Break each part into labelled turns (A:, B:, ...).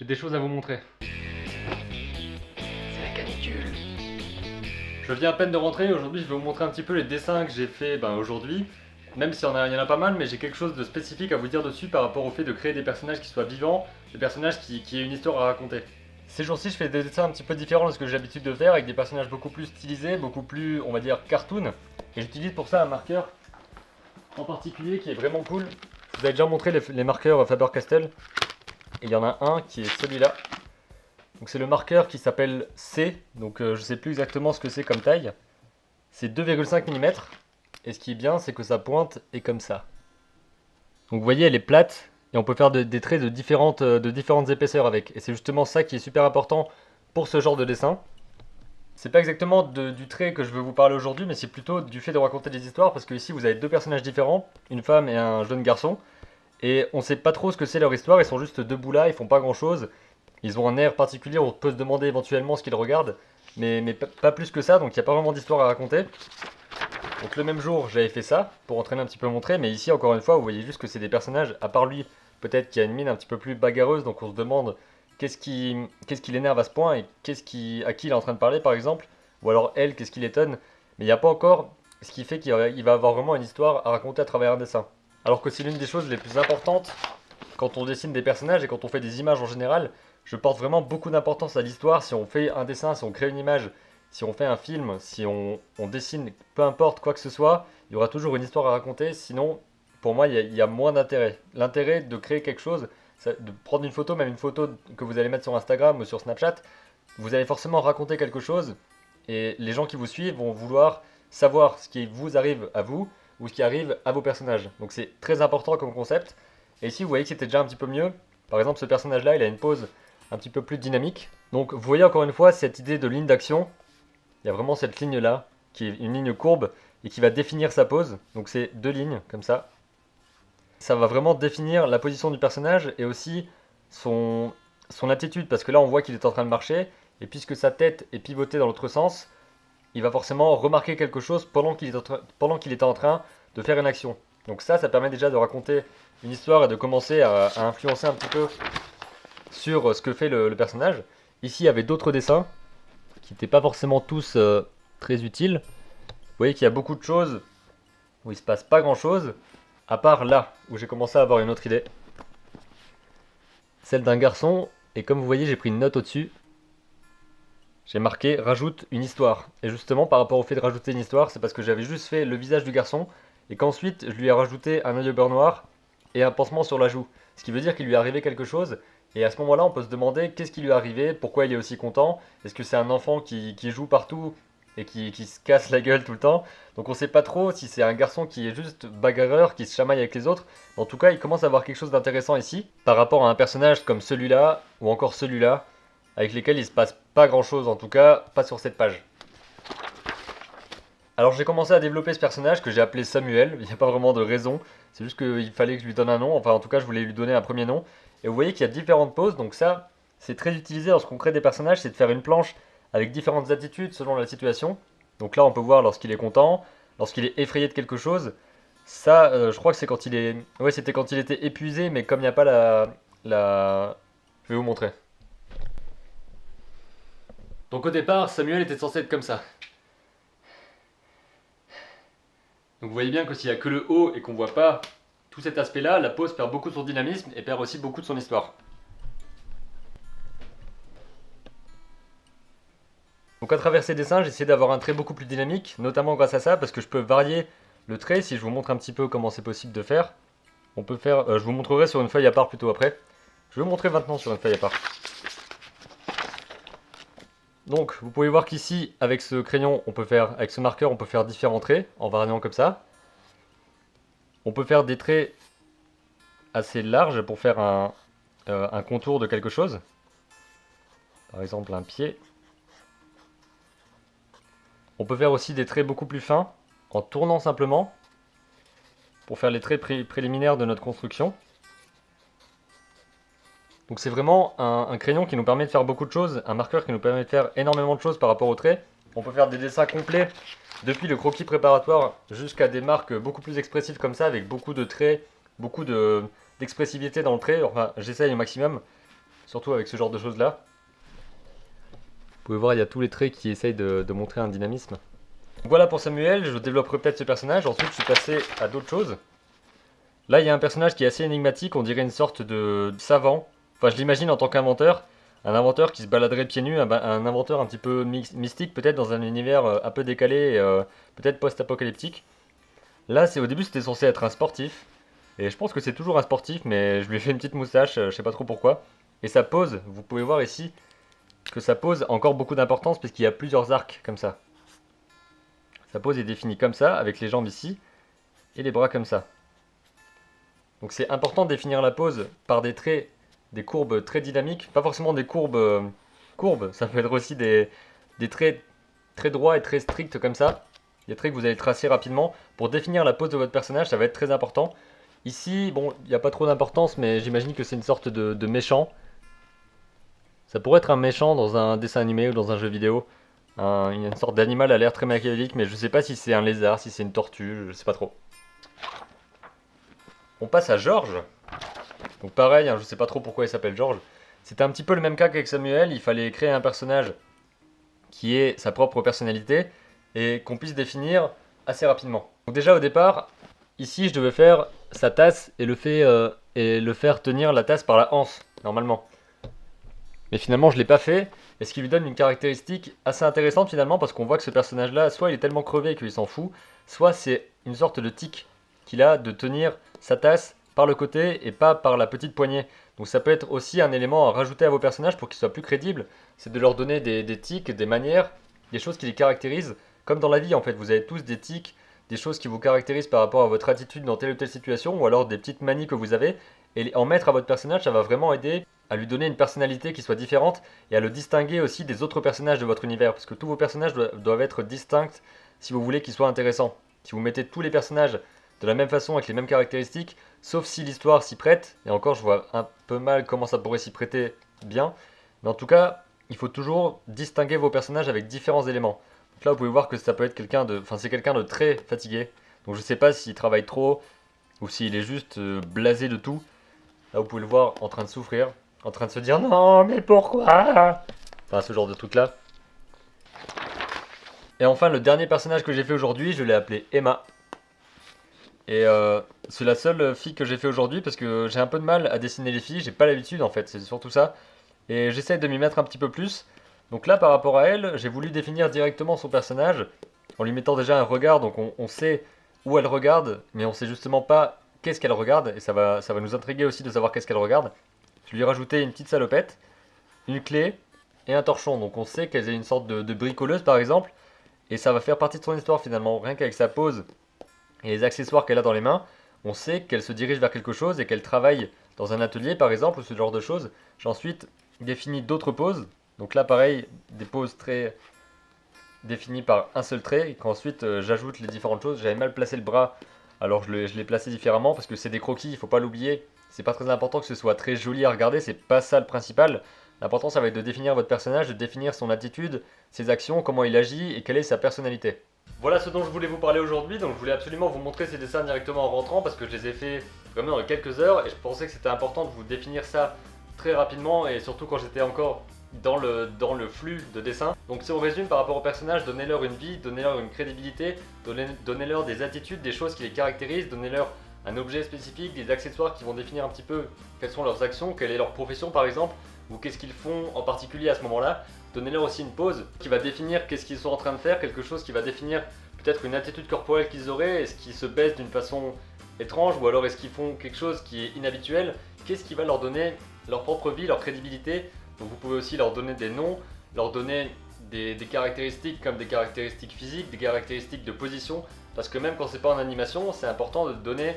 A: J'ai des choses à vous montrer.
B: C'est la canicule.
A: Je viens à peine de rentrer, aujourd'hui je vais vous montrer un petit peu les dessins que j'ai fait aujourd'hui. Même s'il y en a pas mal, mais j'ai quelque chose de spécifique à vous dire dessus par rapport au fait de créer des personnages qui soient vivants, des personnages qui aient une histoire à raconter. Ces jours-ci je fais des dessins un petit peu différents de ce que j'ai l'habitude de faire, avec des personnages beaucoup plus stylisés, beaucoup plus, on va dire, cartoon. Et j'utilise pour ça un marqueur en particulier qui est vraiment cool. Je vous avais déjà montré les marqueurs Faber-Castell. Et il y en a un qui est celui-là. Donc c'est le marqueur qui s'appelle C, donc je sais plus exactement ce que c'est comme taille. C'est 2,5 mm, et ce qui est bien c'est que sa pointe est comme ça. Donc vous voyez elle est plate, et on peut faire des traits de différentes épaisseurs avec. Et c'est justement ça qui est super important pour ce genre de dessin. C'est pas exactement du trait que je veux vous parler aujourd'hui, mais c'est plutôt du fait de raconter des histoires, parce que ici vous avez deux personnages différents, une femme et un jeune garçon. Et on sait pas trop ce que c'est leur histoire, ils sont juste debout là, ils font pas grand chose. Ils ont un air particulier, on peut se demander éventuellement ce qu'ils regardent, mais pas plus que ça, donc il n'y a pas vraiment d'histoire à raconter. Donc le même jour, j'avais fait ça, pour entraîner un petit peu montrer, mais ici, encore une fois, vous voyez juste que c'est des personnages, à part lui, peut-être qu'il y a une mine un petit peu plus bagarreuse, donc on se demande qu'est-ce qui l'énerve à ce point, et à qui il est en train de parler, par exemple, ou alors elle, qu'est-ce qui l'étonne, mais il n'y a pas encore ce qui fait qu'il va avoir vraiment une histoire à raconter à travers un dessin. Alors que c'est l'une des choses les plus importantes quand on dessine des personnages et quand on fait des images en général. Je porte vraiment beaucoup d'importance à l'histoire. Si on fait un dessin, si on crée une image, si on fait un film, si on dessine, peu importe quoi que ce soit, il y aura toujours une histoire à raconter. Sinon, pour moi, il y a moins d'intérêt. L'intérêt de créer quelque chose, de prendre une photo, même une photo que vous allez mettre sur Instagram ou sur Snapchat, vous allez forcément raconter quelque chose et les gens qui vous suivent vont vouloir savoir ce qui vous arrive à vous ou ce qui arrive à vos personnages. Donc c'est très important comme concept. Et ici, vous voyez que c'était déjà un petit peu mieux. Par exemple, ce personnage-là, il a une pose un petit peu plus dynamique. Donc vous voyez encore une fois cette idée de ligne d'action. Il y a vraiment cette ligne-là, qui est une ligne courbe et qui va définir sa pose. Donc c'est deux lignes, comme ça. Ça va vraiment définir la position du personnage et aussi son attitude. Parce que là, on voit qu'il est en train de marcher. Et puisque sa tête est pivotée dans l'autre sens, il va forcément remarquer quelque chose pendant qu'il est en train de faire une action. Donc ça permet déjà de raconter une histoire et de commencer à influencer un petit peu sur ce que fait le personnage. Ici, il y avait d'autres dessins qui n'étaient pas forcément tous très utiles. Vous voyez qu'il y a beaucoup de choses où il ne se passe pas grand chose, à part là, où j'ai commencé à avoir une autre idée. Celle d'un garçon, et comme vous voyez, j'ai pris une note au-dessus. J'ai marqué rajoute une histoire. Et justement, par rapport au fait de rajouter une histoire, c'est parce que j'avais juste fait le visage du garçon et qu'ensuite je lui ai rajouté un œil au beurre noir et un pansement sur la joue. Ce qui veut dire qu'il lui est arrivé quelque chose. Et à ce moment-là, on peut se demander qu'est-ce qui lui est arrivé, pourquoi il est aussi content. Est-ce que c'est un enfant qui joue partout et qui se casse la gueule tout le temps? Donc on sait pas trop si c'est un garçon qui est juste bagarreur, qui se chamaille avec les autres. En tout cas, il commence à avoir quelque chose d'intéressant ici par rapport à un personnage comme celui-là ou encore celui-là, avec lesquels il se passe pas grand chose, en tout cas pas sur cette page. Alors j'ai commencé à développer ce personnage que j'ai appelé Samuel, il n'y a pas vraiment de raison, c'est juste qu'il fallait que je lui donne un nom, enfin en tout cas je voulais lui donner un premier nom. Et vous voyez qu'il y a différentes poses, donc ça c'est très utilisé lorsqu'on crée des personnages, c'est de faire une planche avec différentes attitudes selon la situation. Donc là on peut voir lorsqu'il est content, lorsqu'il est effrayé de quelque chose. Ça je crois que c'est quand il est... Ouais, c'était quand il était épuisé, mais comme il n'y a pas la... Je vais vous montrer. Donc au départ, Samuel était censé être comme ça. Donc vous voyez bien que s'il n'y a que le haut et qu'on ne voit pas tout cet aspect-là, la pose perd beaucoup de son dynamisme et perd aussi beaucoup de son histoire. Donc à travers ces dessins, j'ai essayé d'avoir un trait beaucoup plus dynamique, notamment grâce à ça, parce que je peux varier le trait. Si je vous montre un petit peu comment c'est possible de faire, on peut faire... je vous montrerai sur une feuille à part plutôt après. Je vais vous montrer maintenant sur une feuille à part. Donc vous pouvez voir qu'ici, avec ce crayon, avec ce marqueur, on peut faire différents traits, en variant comme ça. On peut faire des traits assez larges pour faire un contour de quelque chose. Par exemple un pied. On peut faire aussi des traits beaucoup plus fins, en tournant simplement, pour faire les traits préliminaires de notre construction. Donc c'est vraiment un crayon qui nous permet de faire beaucoup de choses, un marqueur qui nous permet de faire énormément de choses par rapport au trait. On peut faire des dessins complets, depuis le croquis préparatoire jusqu'à des marques beaucoup plus expressives comme ça, avec beaucoup de traits, beaucoup d'expressivité dans le trait. Enfin, j'essaye au maximum. surtout avec ce genre de choses là. Vous pouvez voir, il y a tous les traits qui essayent de montrer un dynamisme. Donc voilà pour Samuel, je développerai peut-être ce personnage, ensuite je suis passé à d'autres choses. Là il y a un personnage qui est assez énigmatique, on dirait une sorte de savant. Enfin je l'imagine en tant qu'inventeur, un inventeur qui se baladerait pieds nus, un inventeur un petit peu mystique peut-être dans un univers un peu décalé, peut-être post-apocalyptique. Là au début c'était censé être un sportif, et je pense que c'est toujours un sportif, mais je lui ai fait une petite moustache, je sais pas trop pourquoi. Et sa pose, vous pouvez voir ici que sa pose a encore beaucoup d'importance puisqu'il y a plusieurs arcs comme ça. Sa pose est définie comme ça, avec les jambes ici, et les bras comme ça. Donc c'est important de définir la pose par des traits, des courbes très dynamiques, pas forcément des courbes courbes, ça peut être aussi des traits très droits et très stricts comme ça, des traits que vous allez tracer rapidement. Pour définir la pose de votre personnage, ça va être très important. Ici, bon, il n'y a pas trop d'importance, mais j'imagine que c'est une sorte de méchant. Ça pourrait être un méchant dans un dessin animé ou dans un jeu vidéo. Une sorte d'animal à l'air très machiavélique, mais je sais pas si c'est un lézard, si c'est une tortue, je sais pas trop. On passe à Georges. Donc pareil, hein, je sais pas trop pourquoi il s'appelle Georges. C'était un petit peu le même cas qu'avec Samuel, il fallait créer un personnage qui ait sa propre personnalité et qu'on puisse définir assez rapidement. Donc déjà au départ, ici je devais faire sa tasse et le faire tenir la tasse par la anse, normalement. Mais finalement je l'ai pas fait, et ce qui lui donne une caractéristique assez intéressante finalement, parce qu'on voit que ce personnage là, soit il est tellement crevé qu'il s'en fout, soit c'est une sorte de tic qu'il a de tenir sa tasse par le côté et pas par la petite poignée. Donc ça peut être aussi un élément à rajouter à vos personnages pour qu'ils soient plus crédibles, c'est de leur donner des tics, des manières, des choses qui les caractérisent, comme dans la vie en fait, vous avez tous des tics, des choses qui vous caractérisent par rapport à votre attitude dans telle ou telle situation, ou alors des petites manies que vous avez, et en mettre à votre personnage, ça va vraiment aider à lui donner une personnalité qui soit différente et à le distinguer aussi des autres personnages de votre univers, parce que tous vos personnages doivent être distincts si vous voulez qu'ils soient intéressants. Si vous mettez tous les personnages de la même façon avec les mêmes caractéristiques, sauf si l'histoire s'y prête, et encore je vois un peu mal comment ça pourrait s'y prêter bien, mais en tout cas, il faut toujours distinguer vos personnages avec différents éléments. Donc là vous pouvez voir que ça peut être c'est quelqu'un de très fatigué, donc je sais pas s'il travaille trop, ou s'il est juste blasé de tout. Là vous pouvez le voir en train de souffrir, en train de se dire non mais pourquoi, enfin ce genre de truc là. Et enfin le dernier personnage que j'ai fait aujourd'hui, je l'ai appelé Emma. Et c'est la seule fille que j'ai fait aujourd'hui parce que j'ai un peu de mal à dessiner les filles, j'ai pas l'habitude en fait, c'est surtout ça. Et j'essaie de m'y mettre un petit peu plus. Donc là par rapport à elle, j'ai voulu définir directement son personnage en lui mettant déjà un regard, donc on sait où elle regarde, mais on sait justement pas qu'est-ce qu'elle regarde, et ça va nous intriguer aussi de savoir qu'est-ce qu'elle regarde. Je lui ai rajouté une petite salopette, une clé et un torchon, donc on sait qu'elle est une sorte de bricoleuse par exemple, et ça va faire partie de son histoire finalement, rien qu'avec sa pose et les accessoires qu'elle a dans les mains, on sait qu'elle se dirige vers quelque chose et qu'elle travaille dans un atelier par exemple, ou ce genre de choses. J'ai ensuite défini d'autres poses, donc là pareil, des poses très définies par un seul trait, et qu'ensuite j'ajoute les différentes choses. J'avais mal placé le bras, alors je l'ai placé différemment, parce que c'est des croquis, il faut pas l'oublier. C'est pas très important que ce soit très joli à regarder, c'est pas ça le principal. L'important ça va être de définir votre personnage, de définir son attitude, ses actions, comment il agit et quelle est sa personnalité. Voilà ce dont je voulais vous parler aujourd'hui, donc je voulais absolument vous montrer ces dessins directement en rentrant parce que je les ai fait vraiment en quelques heures et je pensais que c'était important de vous définir ça très rapidement et surtout quand j'étais encore dans le flux de dessin. Donc si on résume par rapport aux personnages, donnez-leur une vie, donnez-leur une crédibilité, donnez-leur des attitudes, des choses qui les caractérisent, donnez-leur un objet spécifique, des accessoires qui vont définir un petit peu quelles sont leurs actions, quelle est leur profession par exemple, ou qu'est-ce qu'ils font en particulier à ce moment-là. Donnez-leur aussi une pose qui va définir qu'est-ce qu'ils sont en train de faire, quelque chose qui va définir peut-être une attitude corporelle qu'ils auraient, est-ce qu'ils se baissent d'une façon étrange ou alors est-ce qu'ils font quelque chose qui est inhabituel, qu'est-ce qui va leur donner leur propre vie, leur crédibilité. Donc vous pouvez aussi leur donner des noms, leur donner des caractéristiques comme des caractéristiques physiques, des caractéristiques de position, parce que même quand c'est pas en animation, c'est important de donner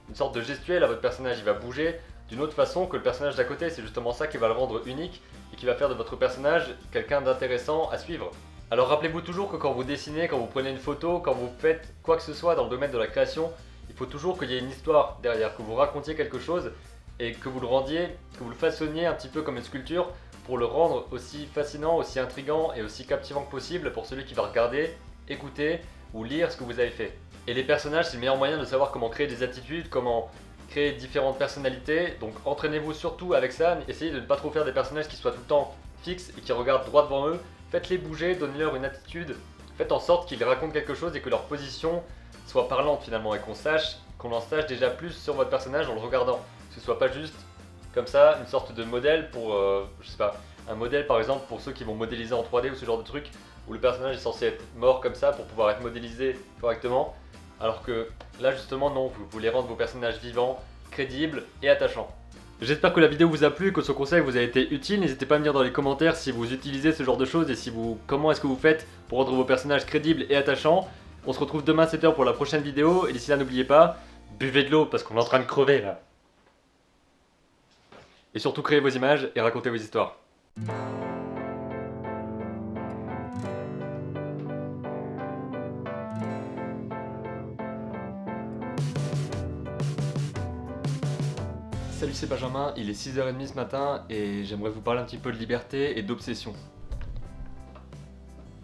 A: une sorte de gestuelle à votre personnage, il va bouger d'une autre façon que le personnage d'à côté, c'est justement ça qui va le rendre unique et qui va faire de votre personnage quelqu'un d'intéressant à suivre. Alors rappelez-vous toujours que quand vous dessinez, quand vous prenez une photo, quand vous faites quoi que ce soit dans le domaine de la création, il faut toujours qu'il y ait une histoire derrière, que vous racontiez quelque chose et que vous le rendiez, que vous le façonniez un petit peu comme une sculpture pour le rendre aussi fascinant, aussi intriguant et aussi captivant que possible pour celui qui va regarder, écouter ou lire ce que vous avez fait. Et les personnages, c'est le meilleur moyen de savoir comment créer des attitudes, comment créer différentes personnalités, donc entraînez-vous surtout avec ça, essayez de ne pas trop faire des personnages qui soient tout le temps fixes et qui regardent droit devant eux, faites-les bouger, donnez-leur une attitude, faites en sorte qu'ils racontent quelque chose et que leur position soit parlante finalement et qu'on en sache déjà plus sur votre personnage en le regardant, que ce soit pas juste comme ça une sorte de modèle pour, je sais pas, un modèle par exemple pour ceux qui vont modéliser en 3D ou ce genre de truc où le personnage est censé être mort comme ça pour pouvoir être modélisé correctement. Alors que là justement non, vous voulez rendre vos personnages vivants, crédibles et attachants. J'espère que la vidéo vous a plu et que ce conseil vous a été utile. N'hésitez pas à me dire dans les commentaires si vous utilisez ce genre de choses et comment est-ce que vous faites pour rendre vos personnages crédibles et attachants. On se retrouve demain à 7h pour la prochaine vidéo et d'ici là n'oubliez pas, buvez de l'eau parce qu'on est en train de crever là. Et surtout créez vos images et racontez vos histoires. Salut, c'est Benjamin, il est 6h30 ce matin et j'aimerais vous parler un petit peu de liberté et d'obsession.